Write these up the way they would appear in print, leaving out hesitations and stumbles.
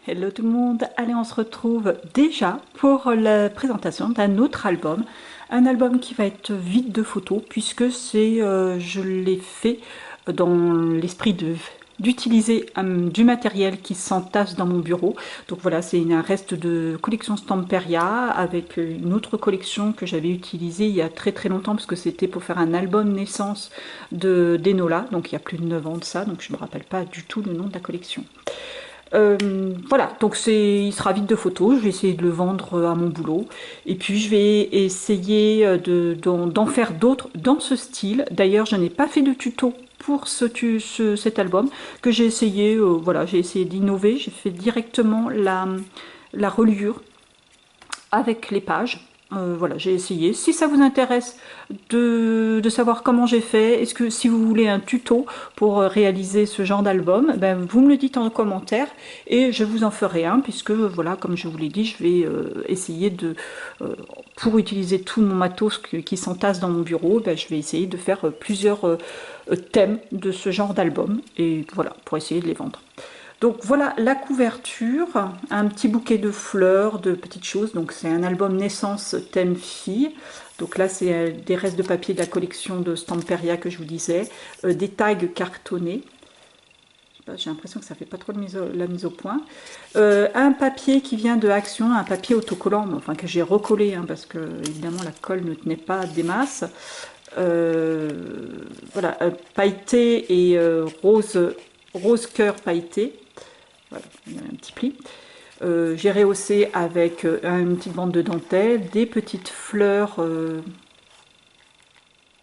Hello tout le monde, allez on se retrouve déjà pour la présentation d'un autre album. Un album qui va être vide de photos puisque je l'ai fait dans l'esprit d'utiliser du matériel qui s'entasse dans mon bureau. Donc voilà, c'est un reste de collection Stamperia avec une autre collection que j'avais utilisée il y a très longtemps parce que c'était pour faire un album naissance d'Enola, donc il y a plus de 9 ans de ça, donc je ne me rappelle pas du tout le nom de la collection. Voilà, donc il sera vide de photos, je vais essayer de le vendre à mon boulot, et puis je vais essayer d'en faire d'autres dans ce style. D'ailleurs, je n'ai pas fait de tuto pour cet album, que j'ai essayé, voilà, j'ai essayé d'innover, j'ai fait directement la reliure avec les pages. Voilà, j'ai essayé. Si ça vous intéresse de savoir comment j'ai fait, est-ce que si vous voulez un tuto pour réaliser ce genre d'album, ben, vous me le dites en commentaire et je vous en ferai un puisque voilà, comme je vous l'ai dit, je vais essayer pour utiliser tout mon matos qui s'entasse dans mon bureau, ben, je vais essayer de faire plusieurs thèmes de ce genre d'album et voilà, pour essayer de les vendre. Donc voilà la couverture, un petit bouquet de fleurs, de petites choses. Donc c'est un album naissance thème fille. Donc là c'est des restes de papier de la collection de Stamperia que je vous disais, des tags cartonnés. J'ai l'impression que ça fait pas trop la mise au point. Un papier qui vient de Action, un papier autocollant, enfin que j'ai recollé hein, parce que évidemment la colle ne tenait pas des masses. Voilà, pailleté et rose cœur pailleté. Voilà, il y a un petit pli. J'ai rehaussé avec une petite bande de dentelle, des petites fleurs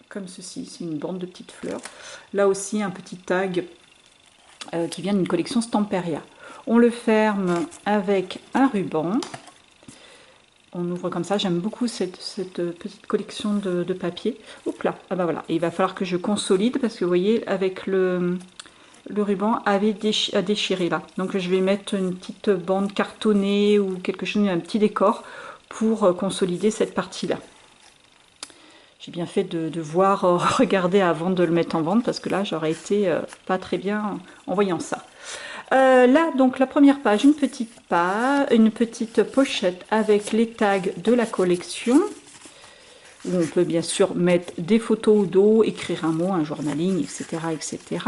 comme ceci, c'est une bande de petites fleurs. Là aussi un petit tag qui vient d'une collection Stamperia. On le ferme avec un ruban. On ouvre comme ça, j'aime beaucoup cette petite collection de papier. Oups là, ah bah voilà, et il va falloir que je consolide parce que vous voyez avec le ruban avait à déchirer là. Donc je vais mettre une petite bande cartonnée ou quelque chose, un petit décor pour consolider cette partie-là. J'ai bien fait de voir, regarder avant de le mettre en vente parce que là j'aurais été pas très bien en voyant ça. Là donc la première page, une petite pochette avec les tags de la collection où on peut bien sûr mettre des photos d'eau, écrire un mot, un journaling, etc. etc.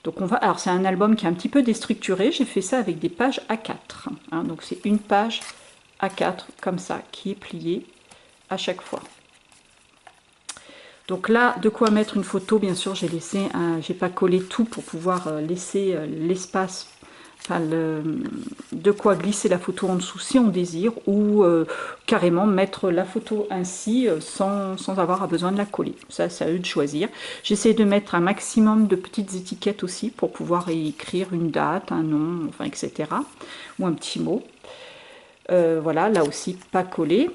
Donc on va, alors c'est un album qui est un petit peu déstructuré, j'ai fait ça avec des pages A4. Hein, donc c'est une page A4 comme ça qui est pliée à chaque fois. Donc là, de quoi mettre une photo, bien sûr, j'ai pas collé tout pour pouvoir laisser l'espace, enfin de quoi glisser la photo en dessous si on désire, ou carrément mettre la photo ainsi sans avoir besoin de la coller. Ça, c'est à eux de choisir. J'essaie de mettre un maximum de petites étiquettes aussi pour pouvoir y écrire une date, un nom, enfin, etc. Ou un petit mot. Voilà, là aussi, pas collé.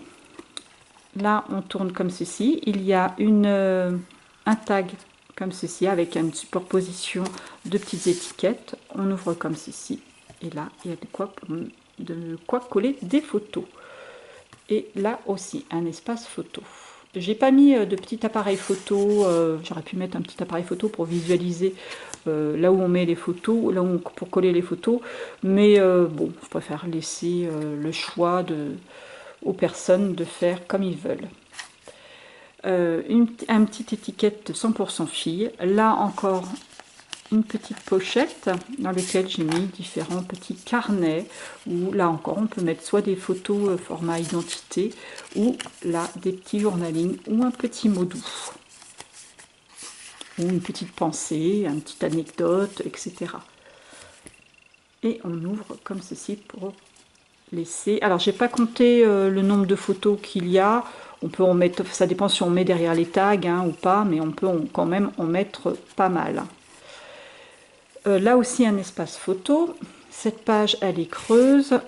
Là, on tourne comme ceci. Il y a un tag comme ceci avec une superposition de petites étiquettes. On ouvre comme ceci. Et là, il y a de quoi coller des photos. Et là aussi, un espace photo. J'ai pas mis de petit appareil photo. J'aurais pu mettre un petit appareil photo pour visualiser là où on met les photos, pour coller les photos. Mais bon, je préfère laisser le choix aux personnes de faire comme ils veulent. Un petite étiquette 100% fille. Là encore, une petite pochette dans laquelle j'ai mis différents petits carnets où là encore on peut mettre soit des photos format identité ou là des petits journalings ou un petit mot doux ou une petite pensée, une petite anecdote, etc. Et on ouvre comme ceci pour laisser. Alors j'ai pas compté le nombre de photos qu'il y a. On peut en mettre, ça dépend si on met derrière les tags hein, ou pas, mais on peut quand même en mettre pas mal. Là aussi un espace photo. Cette page elle est creuse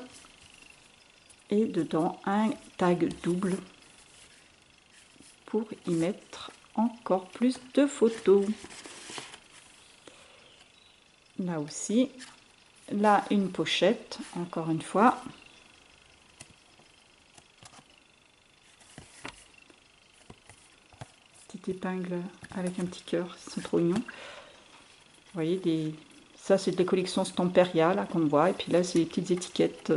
et dedans un tag double pour y mettre encore plus de photos. Là aussi, là une pochette encore une fois. Petite épingle avec un petit cœur, ils sont trop mignons. Vous voyez, Ça, c'est des collections Stamperia, là, qu'on voit. Et puis là, c'est les petites étiquettes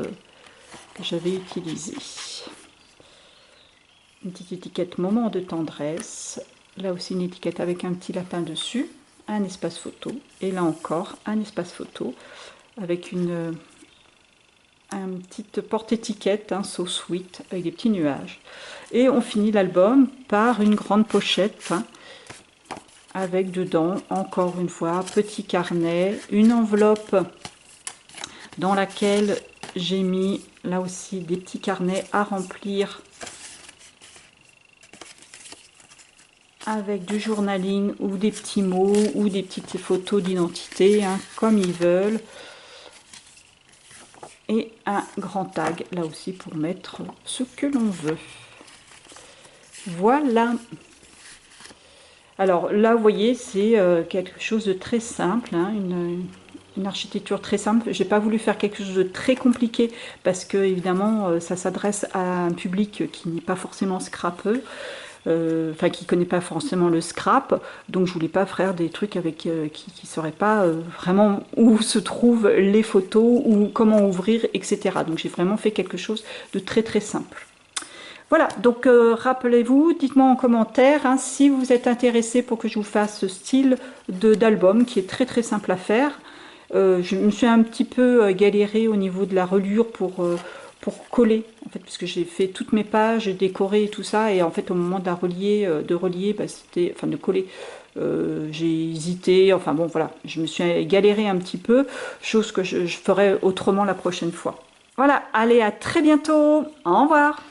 que j'avais utilisées. Une petite étiquette Moment de tendresse. Là aussi, une étiquette avec un petit lapin dessus. Un espace photo. Et là encore, un espace photo avec une petite porte-étiquette, un So Sweet, avec des petits nuages. Et on finit l'album par une grande pochette, hein, avec dedans, encore une fois, petit carnet, une enveloppe dans laquelle j'ai mis, là aussi, des petits carnets à remplir avec du journaling ou des petits mots ou des petites photos d'identité, hein, comme ils veulent. Et un grand tag, là aussi, pour mettre ce que l'on veut. Voilà. Alors là, vous voyez, c'est quelque chose de très simple, hein, une architecture très simple. J'ai pas voulu faire quelque chose de très compliqué parce que évidemment, ça s'adresse à un public qui n'est pas forcément scrapeux, enfin qui connaît pas forcément le scrap. Donc je voulais pas faire des trucs avec qui sauraient pas vraiment où se trouvent les photos ou comment ouvrir, etc. Donc j'ai vraiment fait quelque chose de très très simple. Voilà, donc rappelez-vous, dites-moi en commentaire, hein, si vous êtes intéressé pour que je vous fasse ce style d'album qui est très très simple à faire. Je me suis un petit peu galérée au niveau de la reliure pour coller, en fait, puisque j'ai fait toutes mes pages, j'ai décoré et tout ça, et en fait au moment de la relier, bah, c'était, enfin de coller, j'ai hésité, enfin bon voilà, je me suis galérée un petit peu, chose que je ferai autrement la prochaine fois. Voilà, allez, à très bientôt, au revoir.